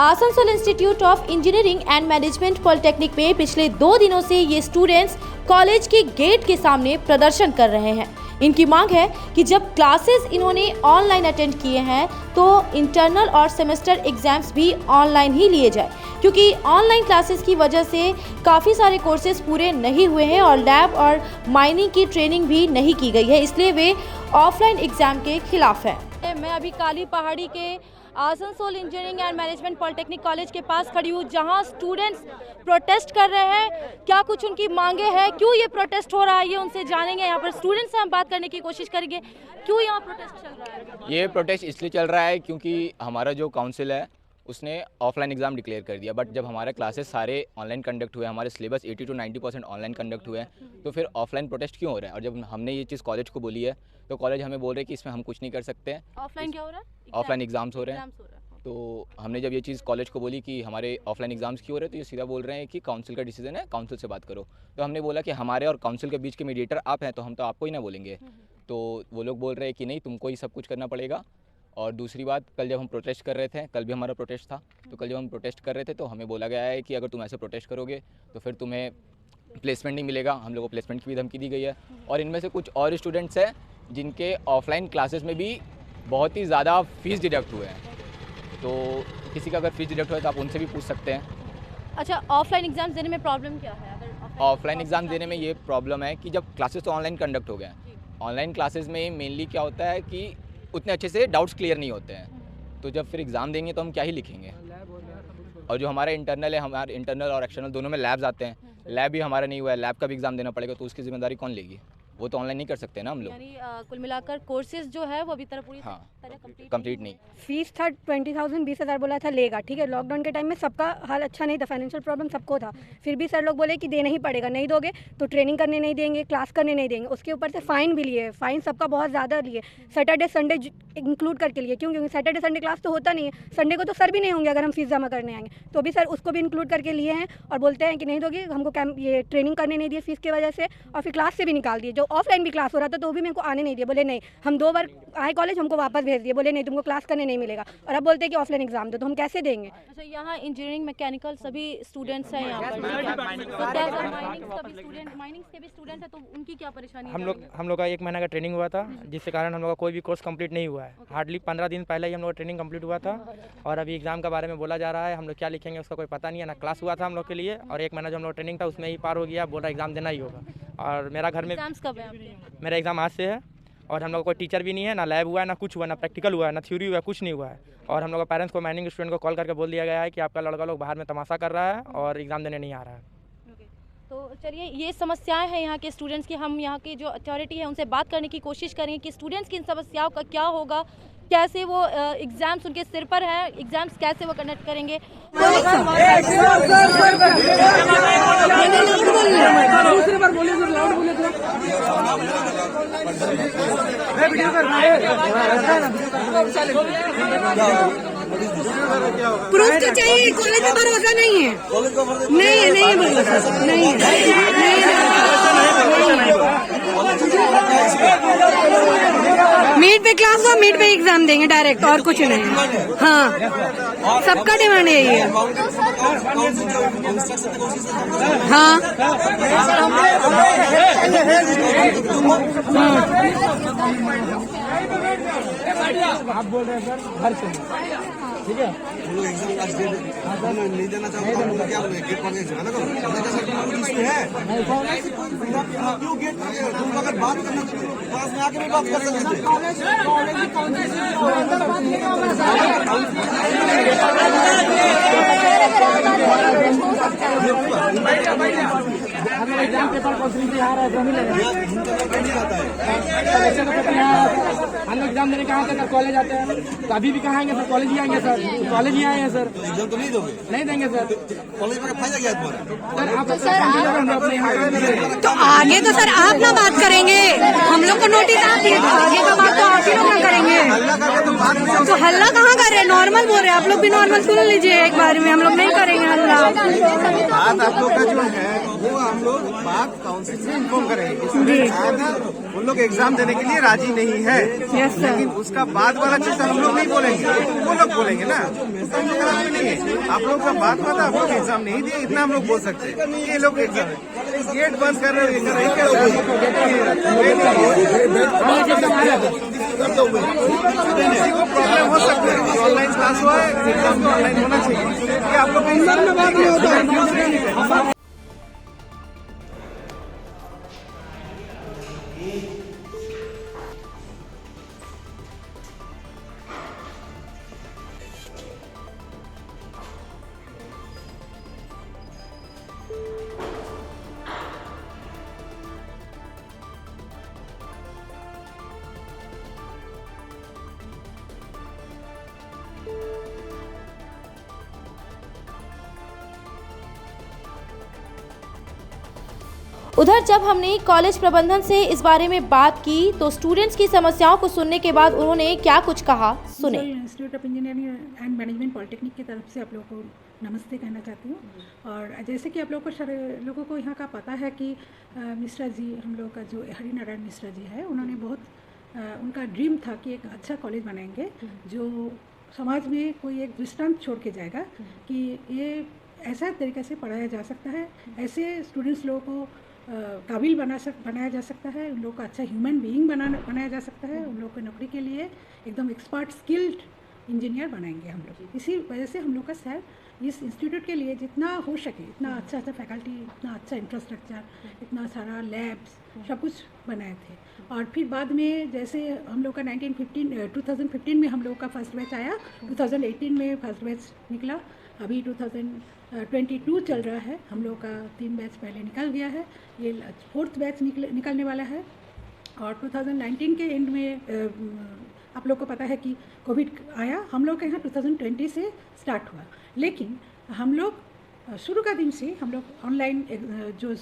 Asansol institute of engineering and management polytechnic में पिछले 2 दिनों से ये स्टूडेंट्स कॉलेज के गेट के सामने प्रदर्शन कर रहे हैं। इनकी मांग है कि जब क्लासेस इन्होंने ऑनलाइन अटेंड किए हैं तो इंटरनल और सेमेस्टर एग्जाम्स भी ऑनलाइन ही लिए जाए, क्योंकि ऑनलाइन क्लासेस की वजह से काफ़ी सारे कोर्सेज पूरे नहीं हुए हैं और लैब और माइनिंग की ट्रेनिंग भी नहीं की गई है, इसलिए वे ऑफलाइन एग्ज़ाम के खिलाफ हैं। मैं अभी काली पहाड़ी के Asansol engineering and management polytechnic college के पास खड़ी हूँ, जहाँ स्टूडेंट्स प्रोटेस्ट कर रहे हैं। क्या कुछ उनकी मांगे हैं, क्यों ये प्रोटेस्ट हो रहा है, ये उनसे जानेंगे। यहाँ पर स्टूडेंट्स से हम बात करने की कोशिश करेंगे, क्यों यहाँ प्रोटेस्ट चल रहा है। ये प्रोटेस्ट इसलिए चल रहा है क्योंकि हमारा जो काउंसिल है उसने ऑफलाइन एग्ज़ाम डिक्लेयर कर दिया, बट जब हमारे क्लासेस सारे ऑनलाइन कंडक्ट हुए, हमारे सिलेबस 80 to 90% ऑनलाइन कंडक्ट हुए हैं, तो फिर ऑफलाइन प्रोटेस्ट क्यों हो रहा है। और जब हमने ये चीज़ कॉलेज को बोली है तो कॉलेज हमें बोल रहे हैं कि इसमें हम कुछ नहीं कर सकते हैं। ऑफलाइन क्या हो रहा है? ऑफलाइन एग्ज़ाम्स हो रहे हैं। तो हमने जब ये चीज़ कॉलेज को बोली कि हमारे ऑफलाइन एग्ज़ाम्स क्यों हो रहे हैं, तो ये सीधा बोल रहे हैं कि काउंसिल का डिसीजन है, काउंसिल से बात करो। तो हमने बोला कि हमारे और काउंसिल के बीच के मीडिएटर आप हैं, तो हम तो आपको ही ना बोलेंगे। तो वो लोग बोल रहे हैं कि नहीं, तुमको ही सब कुछ करना पड़ेगा। और दूसरी बात, कल जब हम प्रोटेस्ट कर रहे थे, कल भी हमारा प्रोटेस्ट था, तो कल जब हम प्रोटेस्ट कर रहे थे तो हमें बोला गया है कि अगर तुम ऐसे प्रोटेस्ट करोगे तो फिर तुम्हें प्लेसमेंट नहीं मिलेगा। हम लोगों को प्लेसमेंट की भी धमकी दी गई है। और इनमें से कुछ और स्टूडेंट्स हैं जिनके ऑफलाइन क्लासेस में भी बहुत ही ज़्यादा फ़ीस डिडक्ट हुए हैं, तो किसी का अगर फीस डिडक्ट हुआ तो आप उनसे भी पूछ सकते हैं। अच्छा, ऑफलाइन एग्जाम देने में प्रॉब्लम क्या है? ऑफलाइन एग्ज़ाम देने में ये प्रॉब्लम है कि जब क्लासेस तो ऑनलाइन कंडक्ट हो गए हैं, ऑनलाइन क्लासेस में मेनली क्या होता है कि उतने अच्छे से डाउट्स क्लियर नहीं होते हैं, तो जब फिर एग्ज़ाम देंगे तो हम क्या ही लिखेंगे। और जो हमारा इंटरनल है, हमारे इंटरनल और एक्सटर्नल दोनों में लैब्स आते हैं, लैब भी हमारा नहीं हुआ है, लैब का भी एग्ज़ाम देना पड़ेगा, तो उसकी जिम्मेदारी कौन लेगी? वो तो ऑनलाइन नहीं कर सकते ना हम लोग। यानी कुल मिलाकर कोर्सेज जो है वो अभी तरह पूरी तरह कंप्लीट नहीं। फीस था 20,000 20,000 बोला था लेगा, ठीक है। लॉकडाउन के टाइम में सबका हाल अच्छा नहीं था, फाइनेंशियल प्रॉब्लम सबको था, फिर भी सर लोग बोले कि देना ही पड़ेगा, नहीं दोगे तो ट्रेनिंग करने नहीं देंगे, क्लास करने नहीं देंगे। उसके ऊपर से फ़ाइन भी लिए, फ़ाइन सबका बहुत ज़्यादा लिए, सैटरडे संडे इंक्लूड करके लिए। क्यों? क्योंकि सैटरडे संडे क्लास तो होता नहीं है, संडे को तो सर भी नहीं होंगे अगर हम फीस जमा करने आएंगे, तो भी सर उसको भी इंक्लूड करके लिए हैं। और बोलते हैं कि नहीं दोगे, हमको ये ट्रेनिंग करने नहीं दिए फीस की वजह से, और फिर क्लास से भी निकाल दिए। जो ऑफलाइन भी क्लास हो रहा था तो वो भी मेरे को आने नहीं दिए, बोले नहीं, हम 2 बार आए कॉलेज, हमको वापस भेज दिए, बोले नहीं तुमको क्लास करने नहीं मिलेगा। और अब बोलते हैं कि ऑफलाइन एग्जाम दो, तो हम कैसे देंगे? अच्छा, यहाँ इंजीनियरिंग मैकेनिकल सभी स्टूडेंट्स हैं यहाँ पर, माइनिंग्स के भी स्टूडेंट हैं, तो उनकी क्या परेशानी? हम लोग का 1 महीना का ट्रेनिंग हुआ था, जिसके कारण हम लोग का कोई भी कोर्स कंप्लीट नहीं हुआ है। हार्डली 15 दिन पहले ही हम लोग का ट्रेनिंग कंप्लीट हुआ था, और अभी एग्जाम के बारे में बोला जा रहा है। हम लोग क्या लिखेंगे उसका कोई पता नहीं है, ना क्लास हुआ था हम लोग के लिए, और 1 महीना जो हम लोग ट्रेनिंग था उसमें ही पार हो गया, बोल रहा एग्जाम देना ही होगा। और मेरा घर में एग्जाम्स कब है आपके? मेरा एग्जाम आज से है, और हम लोग कोई टीचर भी नहीं है, ना लैब हुआ है, ना कुछ हुआ, ना प्रैक्टिकल हुआ है, ना थ्योरी हुआ है, कुछ नहीं हुआ है। और हम लोग का पेरेंट्स को, माइनिंग स्टूडेंट को कॉल करके बोल दिया गया है कि आपका लड़का लोग बाहर में तमाशा कर रहा है और एग्ज़ाम देने नहीं आ रहा है। तो चलिए, ये समस्याएं हैं यहाँ के स्टूडेंट्स की, हम यहाँ की जो अथॉरिटी है उनसे बात करने की कोशिश करेंगे कि स्टूडेंट्स की इन समस्याओं का क्या होगा, कैसे वो एग्ज़ाम्स उनके सिर पर है, एग्ज़ाम्स कैसे वो कंडक्ट करेंगे। प्रूफ तो चाहिए, कॉलेज में भरोसा नहीं है, नहीं भरोसा नहीं है। मीट पे क्लास हुआ, मीट पे एग्जाम देंगे डायरेक्ट, और कुछ नहीं। हाँ, सबका डिमांड यही है। हाँ, आप बोल रहे हैं सर घर से, ठीक है। नहीं देना चाहते क्या गेट पर क्यों गेट तुम अगर बात करना क्लास में आके भी बात कर सकते एग्जाम पेपर काउंसलिंग से आ रहा है, हम लोग एग्जाम देने कहाँ सर कॉलेज आते हैं, तो अभी भी कहाँ आएंगे सर? कॉलेज ही आएंगे सर, कॉलेज ही आए हैं सर। एग्जाम तो नहीं दोगे? नहीं देंगे सर। कॉलेज में फायदा क्या है सर? तो आगे तो सर आप ना बात करेंगे, हम लोग को नोटिस आप दिए, आगे का बात तो आप ही लोग ना करेंगे। तो हल्ला कहाँ कर रहे हैं, नॉर्मल बोल रहे हैं, आप लोग भी नॉर्मल सुन लीजिए एक बार में, हम लोग नहीं करेंगे हल्ला। बात आप लोग का जो है वो हम लोग बात काउंसिल से इन्फॉर्म करेंगे। उन लोग एग्जाम देने के लिए राजी नहीं है, लेकिन उसका बाद वाला चीज हम लोग नहीं बोलेंगे, वो लोग बोलेंगे ना, उसका हम लोग खराब नहीं है। आप लोग का बात हुआ था, आप लोग एग्जाम नहीं दिए, इतना हम लोग बोल सकते हैं। ये लोग गेट बंद कर रहे हैं, प्रॉब्लम हो सकता है। ऑनलाइन क्लास हुआ है, एग्जाम तो ऑनलाइन होना चाहिए, ये आप लोग उधर जब हमने कॉलेज प्रबंधन से इस बारे में बात की तो स्टूडेंट्स की समस्याओं को सुनने के बाद उन्होंने क्या कुछ कहा, सुने। Institute of engineering and management polytechnic की तरफ से आप लोगों को नमस्ते कहना चाहती हूँ। और जैसे कि आप लोगों को यहाँ का पता है कि मिश्रा जी, हम लोग का जो हरिनारायण मिश्रा जी है, उन्होंने बहुत उनका ड्रीम था कि एक अच्छा कॉलेज बनाएंगे जो समाज में कोई एक दृष्टांत छोड़ के जाएगा कि ये ऐसा तरीके से पढ़ाया जा सकता है, ऐसे स्टूडेंट्स लोगों को काबिल बनाया जा सकता है, उन लोगों का अच्छा ह्यूमन बीइंग बनाया जा सकता है, उन लोगों को नौकरी के लिए एकदम एक्सपर्ट स्किल्ड इंजीनियर बनाएंगे हम लोग। इसी वजह से हम लोग का सर इस इंस्टीट्यूट के लिए जितना हो सके इतना अच्छा फैकल्टी, इतना अच्छा इंफ्रास्ट्रक्चर, इतना सारा लैब्स, सब कुछ बनाए थे। और फिर बाद में जैसे हम लोग का 2015 में हम लोग का फर्स्ट बैच आया, 2018 में फर्स्ट बैच निकला, अभी 2022 चल रहा है, हम लोग का 3 बैच पहले निकल गया है, ये 4th बैच निकलने वाला है। और 2019 के एंड में आप लोग को पता है कि कोविड आया, हम लोग के यहाँ 2020 से स्टार्ट हुआ, लेकिन हम लोग शुरू का दिन से हम लोग ऑनलाइन जो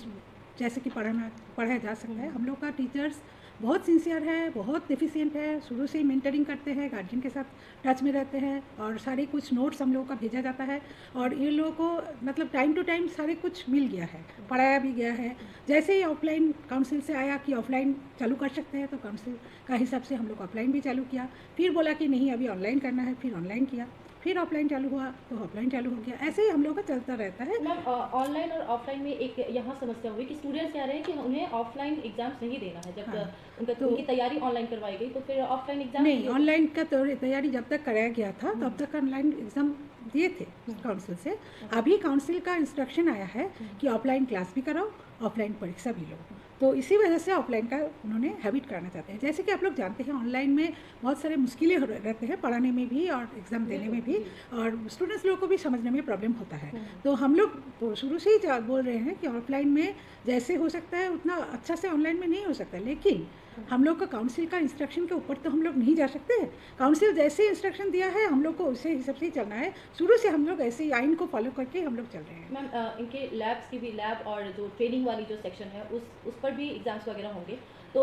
जैसे कि पढ़ाया जा सकता है, हम लोग का टीचर्स बहुत सिंसियर है, बहुत एफिशिएंट है, शुरू से ही मेंटरिंग करते हैं, गार्जियन के साथ टच में रहते हैं और सारे कुछ नोट्स हम लोगों का भेजा जाता है और ये लोगों को मतलब टाइम टू टाइम सारे कुछ मिल गया है, पढ़ाया भी गया है। जैसे ही ऑफलाइन काउंसिल से आया कि ऑफलाइन चालू कर सकते हैं, तो काउंसिल का हिसाब से हम लोग ऑफलाइन भी चालू किया, फिर बोला कि नहीं अभी ऑनलाइन करना है, फिर ऑनलाइन किया, फिर ऑफलाइन चालू हुआ तो ऑफलाइन चालू हो गया, ऐसे ही हम लोग का चलता रहता है। मैम, ऑनलाइन और ऑफलाइन में एक यहाँ समस्या हुई कि स्टूडेंट्स कह रहे हैं कि उन्हें ऑफलाइन एग्जाम्स नहीं देना है, जब उनकी तैयारी ऑनलाइन करवाई गई तो फिर ऑफलाइन एग्जाम नहीं, ऑनलाइन का तैयारी जब तक कराया गया था तब तक ऑनलाइन एग्जाम दिए थे काउंसिल से। अभी काउंसिल का इंस्ट्रक्शन आया है कि ऑफलाइन क्लास भी कराओ, ऑफलाइन परीक्षा भी लो, तो इसी वजह से ऑफलाइन का उन्होंने हैबिट कराना चाहते हैं। जैसे कि आप लोग जानते हैं ऑनलाइन में बहुत सारे मुश्किलें रहते हैं, पढ़ाने में भी और एग्ज़ाम देने में भी, और स्टूडेंट्स लोगों को भी समझने में प्रॉब्लम होता है। तो हम लोग शुरू से ही बोल रहे हैं कि ऑफलाइन में जैसे हो सकता है उतना अच्छा से ऑनलाइन में नहीं हो सकता, लेकिन हम लोग का काउंसिल का इंस्ट्रक्शन के ऊपर तो हम लोग नहीं जा सकते। काउंसिल जैसे इंस्ट्रक्शन दिया है हम लोग को उसे हिसाब से ही चलना है, शुरू से हम लोग ऐसे ही आइन को फॉलो करके हम लोग चल रहे हैं। मैम, इनके लैब्स की भी लैब और जो ट्रेनिंग वाली जो सेक्शन है उस पर भी एग्जाम्स वगैरह होंगे, तो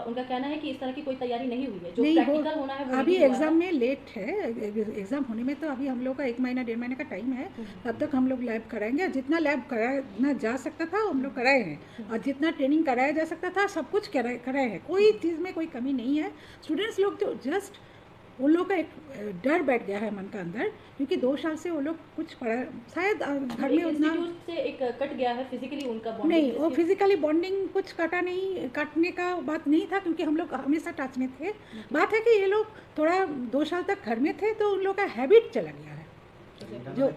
उनका कहना है कि इस तरह की कोई तैयारी नहीं हुई है, जो प्रैक्टिकल होना है वो अभी एग्ज़ाम में लेट है, एग्ज़ाम होने में तो अभी हम लोग का 1 महीना 1.5 महीने का टाइम है, तब तक हम लोग लैब कराएंगे। जितना लैब कराना जा सकता था हम लोग कराए हैं, और जितना ट्रेनिंग कराया जा सकता था सब कुछ कराए हैं, कोई चीज़ में कोई कमी नहीं है। स्टूडेंट्स लोग तो जस्ट उन लोग का एक डर बैठ गया है मन का अंदर, क्योंकि 2 साल से वो लोग कुछ पढ़ा, शायद घर में उतना से एक कट गया है फिजिकली उनका बॉन्डिंग। नहीं, वो फिजिकली बॉन्डिंग कुछ काटने का बात नहीं था, क्योंकि हम लोग हमेशा टच में थे। बात है कि ये लोग थोड़ा 2 साल तक घर में थे तो उन लोग का हैबिट चला गया है। जो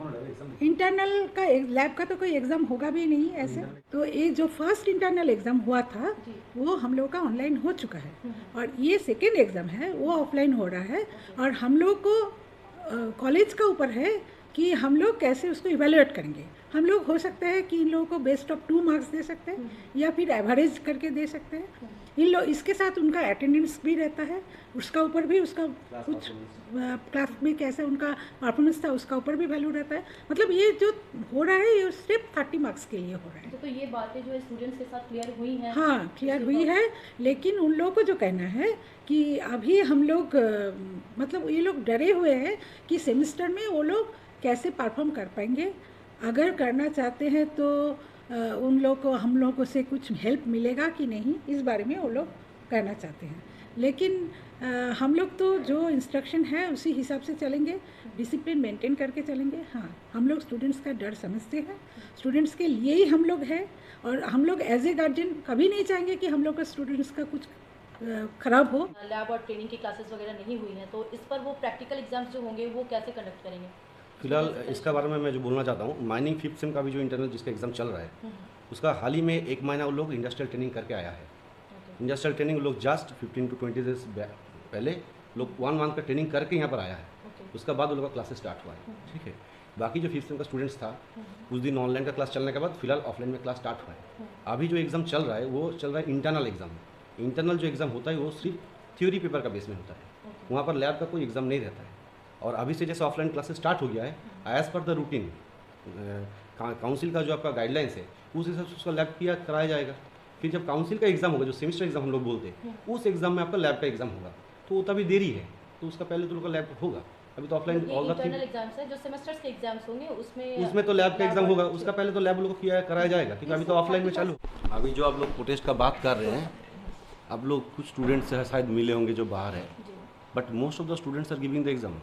इंटरनल का लैब का तो कोई एग्ज़ाम होगा भी नहीं ऐसे, तो ये जो फर्स्ट इंटरनल एग्ज़ाम हुआ था वो हम लोग का ऑनलाइन हो चुका है, और ये सेकेंड एग्ज़ाम है वो ऑफलाइन हो रहा है। और हम लोग को कॉलेज का ऊपर है कि हम लोग कैसे उसको इवेल्युएट करेंगे। हम लोग हो सकता है कि इन लोगों को बेस्ट ऑफ 2 मार्क्स दे सकते हैं या फिर एवरेज करके दे सकते हैं। इन लोग इसके साथ उनका अटेंडेंस भी रहता है, उसका ऊपर भी उसका कुछ क्लास में कैसे उनका परफॉर्मेंस था उसका ऊपर भी वैल्यू रहता है। मतलब ये जो हो रहा है ये सिर्फ 30 मार्क्स के लिए हो रहा है। तो ये बातें जो है स्टूडेंट्स के साथ क्लियर हुई हैं? हाँ, क्लियर हुई है, लेकिन उन लोगों को जो कहना है कि अभी हम लोग मतलब ये लोग डरे हुए हैं कि सेमेस्टर में वो लोग कैसे परफॉर्म कर पाएंगे। अगर करना चाहते हैं तो उन लोग को हम लोगों से कुछ हेल्प मिलेगा कि नहीं, इस बारे में वो लोग करना चाहते हैं। लेकिन हम लोग तो जो इंस्ट्रक्शन है उसी हिसाब से चलेंगे, डिसिप्लिन मेंटेन करके चलेंगे। हाँ, हम लोग स्टूडेंट्स का डर समझते हैं, स्टूडेंट्स के लिए ही हम लोग हैं, और हम लोग एज ए गार्जियन कभी नहीं चाहेंगे कि हम लोग का स्टूडेंट्स का कुछ खराब हो। लैब और ट्रेनिंग की क्लासेस वगैरह नहीं हुई हैं, तो इस पर वो प्रैक्टिकल एग्जाम्स जो होंगे वो कैसे कंडक्ट करेंगे? फिलहाल इसका बारे में मैं जो बोलना चाहता हूँ, माइनिंग 5th सेम का भी जो इंटरनल जिसका एग्ज़ाम चल रहा है उसका हाल ही में 1 महीना वो लोग इंडस्ट्रियल ट्रेनिंग करके आया है। इंडस्ट्रियल ट्रेनिंग लोग जस्ट 15 to 20 डेज पहले लोग 1 मंथ का ट्रेनिंग करके यहाँ पर आया है। उसका बाद वो लोग का क्लासेस स्टार्ट हुआ है। ठीक है, बाकी जो 5th सेम का स्टूडेंट्स था उस दिन ऑनलाइन का क्लास चलने के बाद फिलहाल ऑफलाइन में क्लास स्टार्ट हुआ है। अभी जो एग्ज़ाम चल रहा है वो चल रहा है इंटरनल एग्ज़ाम। इंटरनल जो एग्ज़ाम होता है वो सिर्फ थ्योरी पेपर का बेस में होता है, वहाँ पर लैब का कोई एग्ज़ाम नहीं रहता है। और अभी से जैसे ऑफलाइन क्लासेस स्टार्ट हो गया है, as per the routine council का जो आपका गाइडलाइंस है उस हिसाब से उसका लैब किया कराया जाएगा। फिर जब काउंसिल का एग्ज़ाम होगा, जो सेमेस्टर एग्ज़ाम हम लोग बोलते हैं, उस एग्ज़ाम में आपका लैब का एग्ज़ाम होगा, तो वो तभी देरी है, तो उसका पहले तो लोग का लैब होगा। अभी तो offline all the internal exams है, जो सेमेस्टर्स के एग्जाम्स होंगे उसमें तो लैब का एग्ज़ाम होगा, उसका पहले तो लैब लोग को किया कराया जाएगा, क्योंकि अभी तो ऑफलाइन में चालू। अभी जो आप लोग प्रोटेस्ट का बात कर रहे हैं, आप लोग कुछ स्टूडेंट्स से शायद मिले होंगे जो बाहर है, but most of the students are giving the exam.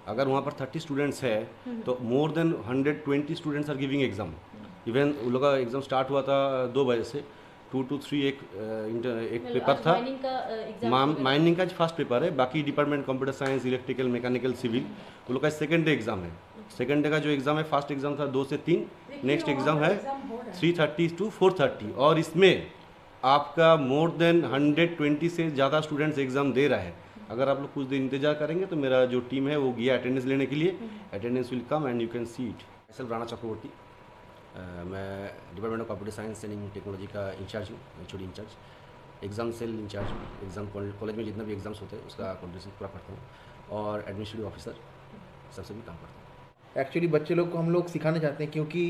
अगर वहाँ पर 30 स्टूडेंट्स है तो more than 120 students are giving exam. Even उन लोग का एग्ज़ाम स्टार्ट हुआ था 2 बजे से, 2 to 3 एक पेपर था। माइनिंग का फर्स्ट पेपर है, बाकी department computer science, electrical, mechanical, civil उन लोग का सेकेंड डे एग्ज़ाम है। सेकेंड डे का जो एग्ज़ाम है, फर्स्ट एग्ज़ाम था 2 से 3, नेक्स्ट एग्ज़ाम है 3:30 to 4:30, और इसमें आपका मोर देन 120 से ज़्यादा स्टूडेंट्स एग्ज़ाम दे रहा है। अगर आप लोग कुछ दिन इंतजार करेंगे तो मेरा जो टीम है वो गया अटेंडेंस लेने के लिए, attendance will come and you can see it. myself Rana Chakraborty, मैं department of computer science and technology का इंचार्ज हूँ, HOD incharge, exam cell incharge हूँ। एग्ज़ाम कॉलेज में जितना भी एग्ज़ाम्स होते हैं उसका कोऑर्डिनेशन पूरा करता हूँ, और एडमिनिस्ट्रेटिव ऑफिसर सबसे भी काम करता हूँ। एक्चुअली बच्चे लोग को हम लोग सिखाना चाहते हैं, क्योंकि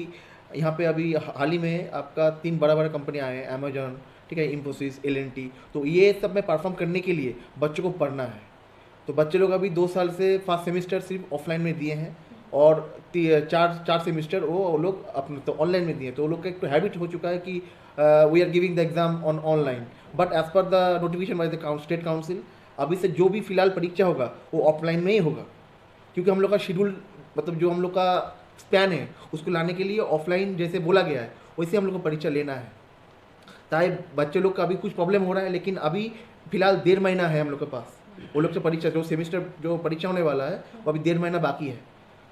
यहाँ पे अभी हाल ही में आपका 3 बड़ा कंपनियाँ आए हैं, अमेजॉन, ठीक है, इन्फोसिस, LNT, तो ये सब में परफॉर्म करने के लिए बच्चों को पढ़ना है। तो बच्चे लोग अभी 2 साल से फर्स्ट सेमेस्टर सिर्फ ऑफलाइन में दिए हैं, और 4 सेमेस्टर वो लोग अपने तो ऑनलाइन में दिए। तो वो लोग का एक तो हैबिट हो चुका है कि we are giving the exam on online, but as per the notification by the state council अभी से जो भी फिलहाल परीक्षा होगा वो ऑफलाइन में ही होगा, क्योंकि हम लोग का शेड्यूल मतलब जो हम लोग का स्पैन है उसको लाने के लिए ऑफलाइन जैसे बोला गया है वैसे हम लोग को परीक्षा लेना है। ताकि बच्चे लोग का अभी कुछ प्रॉब्लम हो रहा है, लेकिन अभी फिलहाल 1.5 महीना है हम लोग के पास। वो लोग से परीक्षा जो सेमेस्टर जो परीक्षा होने वाला है वो अभी 1.5 महीना बाकी है,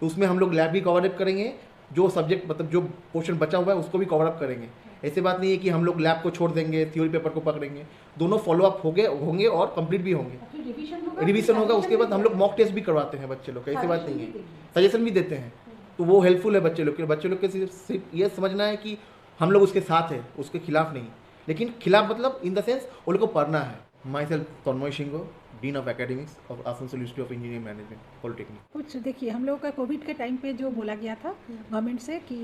तो उसमें हम लोग लैब भी कवर अप करेंगे, जो सब्जेक्ट मतलब जो पोर्शन बचा हुआ है उसको भी कवर अप करेंगे। ऐसी बात नहीं है कि हम लोग लैब को छोड़ देंगे, थ्योरी पेपर को पकड़ेंगे, दोनों फॉलो अप होंगे और कंप्लीट भी होंगे। रिवीजन होगा, उसके बाद हम लोग मॉक टेस्ट भी करवाते हैं बच्चे लोग का, ऐसी बात नहीं है, सजेशन भी देते हैं, तो वो हेल्पफुल है बच्चे लोग के। बच्चे लोग के सिर्फ ये समझना है कि हम लोग उसके साथ हैं, उसके खिलाफ नहीं, लेकिन खिलाफ मतलब इन द सेंस वो लोग को पढ़ना है। My self Tanmay Singh, dean of academics of Asansol institute of engineering management polytechnic. कुछ देखिए, हम लोगों का कोविड के टाइम पे जो बोला गया था गवर्नमेंट से कि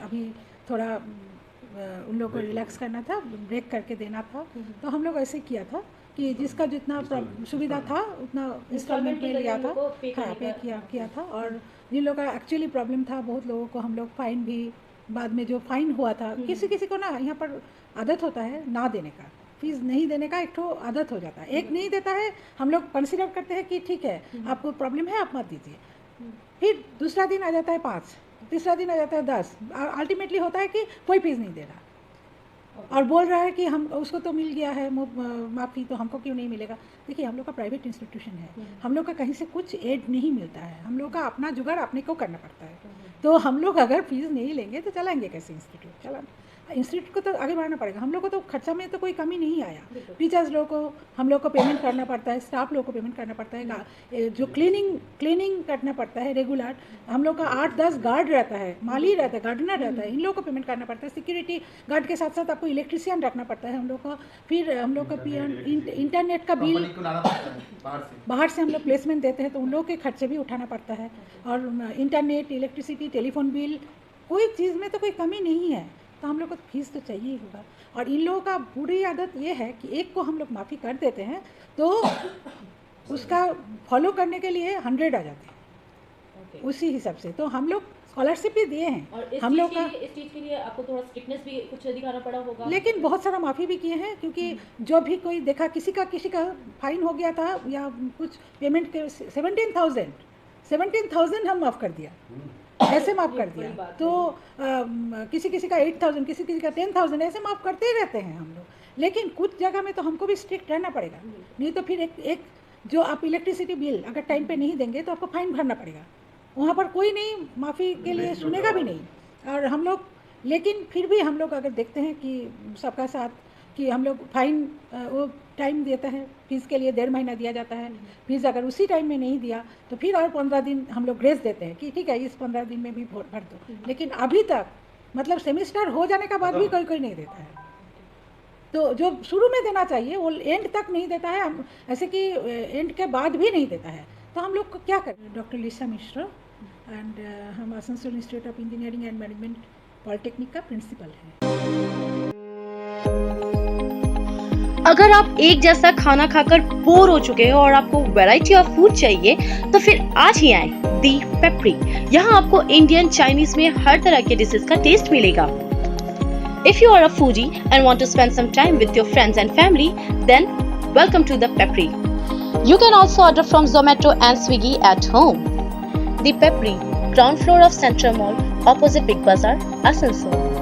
अभी थोड़ा उन लोगों को रिलैक्स करना था, ब्रेक करके देना था, तो हम लोग ऐसे किया था कि जिसका जितना सुविधा था उतना इंस्टॉलमेंट में लिया था, हाँ पे किया था। और जिन लोगों का एक्चुअली प्रॉब्लम था, बहुत लोगों को हम लोग फाइन भी, बाद में जो फाइन हुआ था, किसी को ना यहाँ पर आदत होता है ना देने का, फीस नहीं देने का एक तो आदत हो जाता है। एक नहीं देता है, हम लोग कंसिडर करते हैं कि ठीक है आपको प्रॉब्लम है आप मत दीजिए, फिर दूसरा दिन आ जाता है 5, तीसरा दिन आ जाता है 10, अल्टीमेटली होता है कि कोई फीस नहीं दे रहा और बोल रहा है कि हम उसको तो मिल गया है माफ़ी, तो हमको क्यों नहीं मिलेगा। देखिए, हम लोग का प्राइवेट इंस्टीट्यूशन है, हम लोग का कहीं से कुछ एड नहीं मिलता है, हम लोग का अपना जुगाड़ अपने को करना पड़ता है। तो हम लोग अगर फीस नहीं लेंगे तो चलाएंगे कैसे इंस्टीट्यूट? चला इंस्टीट्यूट को तो आगे बढ़ाना पड़ेगा। हम लोग को तो खर्चा में तो कोई कमी नहीं आया। टीचर्स लोग को हम लोग को पेमेंट करना पड़ता है, स्टाफ लोग को पेमेंट करना पड़ता है, जो क्लीनिंग करना पड़ता है रेगुलर। हम लोग का 8-10 गार्ड रहता है, माली रहता है, गार्डनर रहता है, इन लोगों को पेमेंट करना पड़ता है। सिक्योरिटी गार्ड के साथ साथ आपको इलेक्ट्रिशियन रखना पड़ता है हम लोग का। फिर हम लोग का इंटरनेट का बिल बाहर से हम लोग प्लेसमेंट देते हैं तो उन लोगों के खर्चे भी उठाना पड़ता है। और इंटरनेट, इलेक्ट्रिसिटी, टेलीफोन बिल, कोई चीज़ में तो कोई कमी नहीं है, तो हम लोग को फीस तो चाहिए ही होगा। और इन लोगों का बुरी आदत ये है कि एक को हम लोग माफ़ी कर देते हैं तो उसका फॉलो करने के लिए 100 आ जाते हैं उसी हिसाब से। तो हम लोग स्कॉलरशिप भी दिए हैं और हम लोग का, इस चीज़ के लिए आपको थोड़ा स्ट्रिक्टनेस भी कुछ दिखाना पड़ा होगा। लेकिन बहुत सारा माफ़ी भी किए हैं, क्योंकि जो भी कोई देखा किसी का फाइन हो गया था या कुछ पेमेंट के 17,000 हम माफ़ कर दिया, ऐसे माफ़ कर दिया। तो किसी का 8,000, किसी का 10,000, ऐसे माफ़ करते ही रहते हैं हम लोग। लेकिन कुछ जगह में तो हमको भी स्ट्रिक्ट रहना पड़ेगा, नहीं तो फिर एक जो आप इलेक्ट्रिसिटी बिल अगर टाइम पे नहीं देंगे तो आपको फाइन भरना पड़ेगा। वहाँ पर कोई नहीं माफ़ी के लिए सुनेगा भी नहीं। और हम लोग, लेकिन फिर भी हम लोग अगर देखते हैं कि सबका साथ कि हम लोग फाइन वो टाइम देता है, फीस के लिए 1.5 महीना दिया जाता है। फीस अगर उसी टाइम में नहीं दिया तो फिर और 15 दिन हम लोग ग्रेस देते हैं कि ठीक है इस 15 दिन में भी भर दो। लेकिन अभी तक मतलब सेमिस्टर हो जाने के बाद भी कोई नहीं देता है। तो जो शुरू में देना चाहिए वो एंड तक नहीं देता है, हम ऐसे कि एंड के बाद भी नहीं देता है। तो हम लोग को क्या करें। डॉक्टर लिसा मिश्रा एंड हम Asansol institute of engineering and management polytechnic का प्रिंसिपल है। अगर आप एक जैसा खाना खाकर बोर हो चुके हैं और आपको वैरायटी ऑफ फूड चाहिए तो फिर आज ही आएं दी पेपरी। यहाँ आपको इंडियन, चाइनीज में हर तरह के डिशेस का टेस्ट मिलेगा। If you are a foodie and want to spend some time with your friends and family, then welcome to the Pepri. You can also order from Zomato and Swiggy at home. The Pepri, ground floor of Central Mall, opposite Big Bazaar, Asansol.